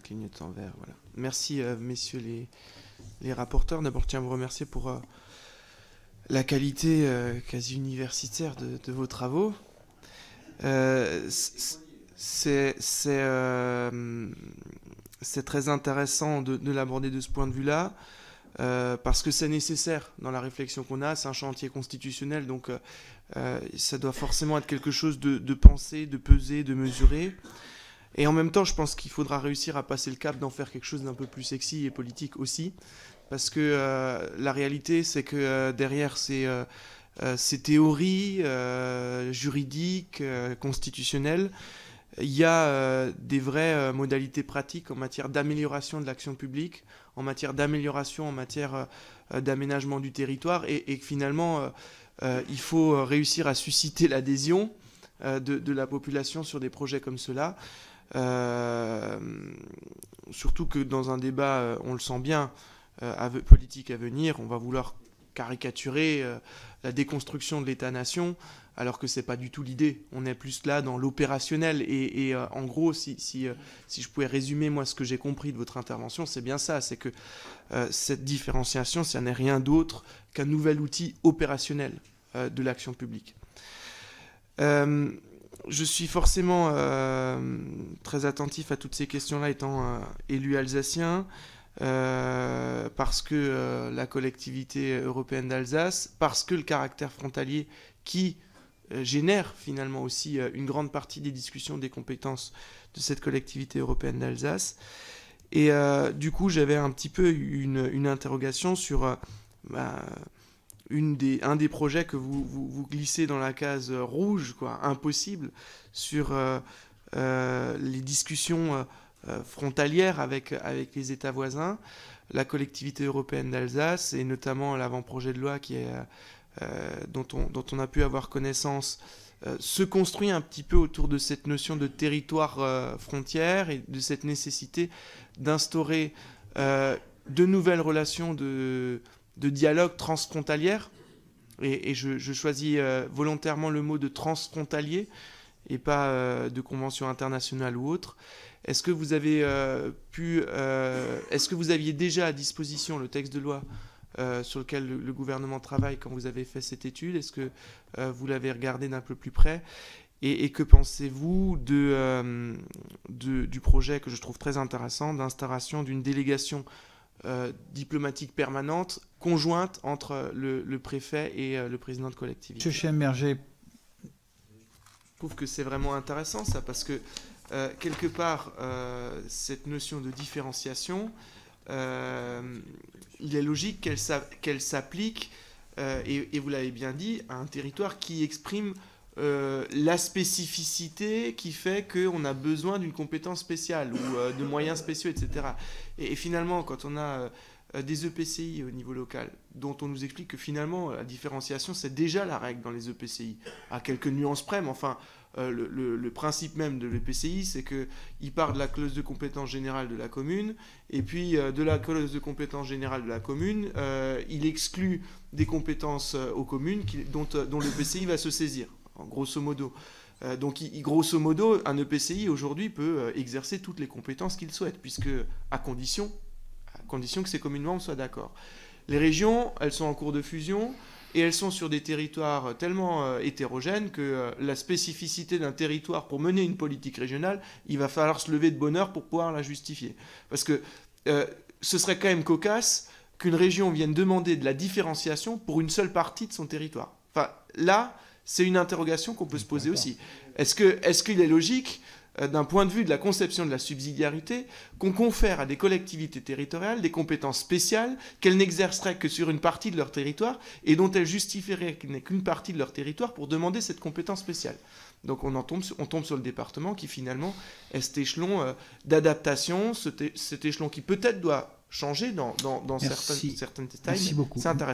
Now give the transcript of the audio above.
clignotant vert. Voilà. Merci, messieurs les rapporteurs. D'abord, je tiens à vous remercier pour la qualité quasi universitaire de vos travaux. C'est très intéressant de l'aborder de ce point de vue-là, parce que c'est nécessaire dans la réflexion qu'on a. C'est un chantier constitutionnel, donc ça doit forcément être quelque chose de pensé, de pesé, de mesuré. Et en même temps, je pense qu'il faudra réussir à passer le cap d'en faire quelque chose d'un peu plus sexy et politique aussi, parce que la réalité, c'est que derrière ces théories juridiques, constitutionnelles, il y a des vraies modalités pratiques en matière d'amélioration de l'action publique, en matière d'amélioration, en matière d'aménagement du territoire, et finalement, il faut réussir à susciter l'adhésion de la population sur des projets comme cela. Surtout que dans un débat, on le sent bien, politique à venir, on va vouloir caricaturer la déconstruction de l'État-nation, alors que c'est pas du tout l'idée. On est plus là dans l'opérationnel. Et en gros, si je pouvais résumer moi ce que j'ai compris de votre intervention, c'est bien ça, c'est que cette différenciation, ça n'est rien d'autre qu'un nouvel outil opérationnel de l'action publique. Je suis forcément très attentif à toutes ces questions-là, étant élu alsacien, parce que la collectivité européenne d'Alsace, parce que le caractère frontalier qui génère finalement aussi une grande partie des discussions des compétences de cette collectivité européenne d'Alsace. Et du coup, j'avais un petit peu une interrogation sur un des projets que vous glissez dans la case rouge, quoi, impossible, sur les discussions frontalières avec les États voisins. La collectivité européenne d'Alsace, et notamment l'avant-projet de loi dont on a pu avoir connaissance, se construit un petit peu autour de cette notion de territoire frontière et de cette nécessité d'instaurer de nouvelles relations de dialogue transfrontalière. Et je choisis volontairement le mot de transfrontalier et pas de convention internationale ou autre. Est-ce que vous avez est-ce que vous aviez déjà à disposition le texte de loi sur lequel le gouvernement travaille quand vous avez fait cette étude? Est-ce que vous l'avez regardé d'un peu plus près? Et que pensez-vous du projet que je trouve très intéressant d'instauration d'une délégation diplomatique permanente, conjointe entre le préfet et le président de collectivité? Monsieur Schemberger. Je trouve que c'est vraiment intéressant ça, parce que quelque part, cette notion de différenciation, il est logique qu'elle s'applique, et vous l'avez bien dit, à un territoire qui exprime la spécificité qui fait qu'on a besoin d'une compétence spéciale ou de moyens spéciaux, etc. Et finalement, quand on a des EPCI au niveau local, dont on nous explique que finalement la différenciation, c'est déjà la règle dans les EPCI, à quelques nuances près, mais enfin, le principe même de l'EPCI, c'est qu'il part de la clause de compétence générale de la commune, et puis de la clause de compétence générale de la commune, il exclut des compétences aux communes dont l'EPCI va se saisir, grosso modo. Donc, grosso modo, un EPCI aujourd'hui peut exercer toutes les compétences qu'il souhaite, puisque à condition que ses communes membres soient d'accord. Les régions, elles sont en cours de fusion, et elles sont sur des territoires tellement hétérogènes que la spécificité d'un territoire pour mener une politique régionale, il va falloir se lever de bonne heure pour pouvoir la justifier. Parce que ce serait quand même cocasse qu'une région vienne demander de la différenciation pour une seule partie de son territoire. Enfin, là, c'est une interrogation qu'on peut se poser aussi. Est-ce qu'il est logique, d'un point de vue de la conception de la subsidiarité, qu'on confère à des collectivités territoriales des compétences spéciales qu'elles n'exerceraient que sur une partie de leur territoire et dont elles justifieraient qu'il n'est qu'une partie de leur territoire pour demander cette compétence spéciale? Donc on tombe sur le département qui finalement est cet échelon d'adaptation, cet échelon qui peut-être doit changer dans certaines détails. Merci beaucoup. C'est intéressant.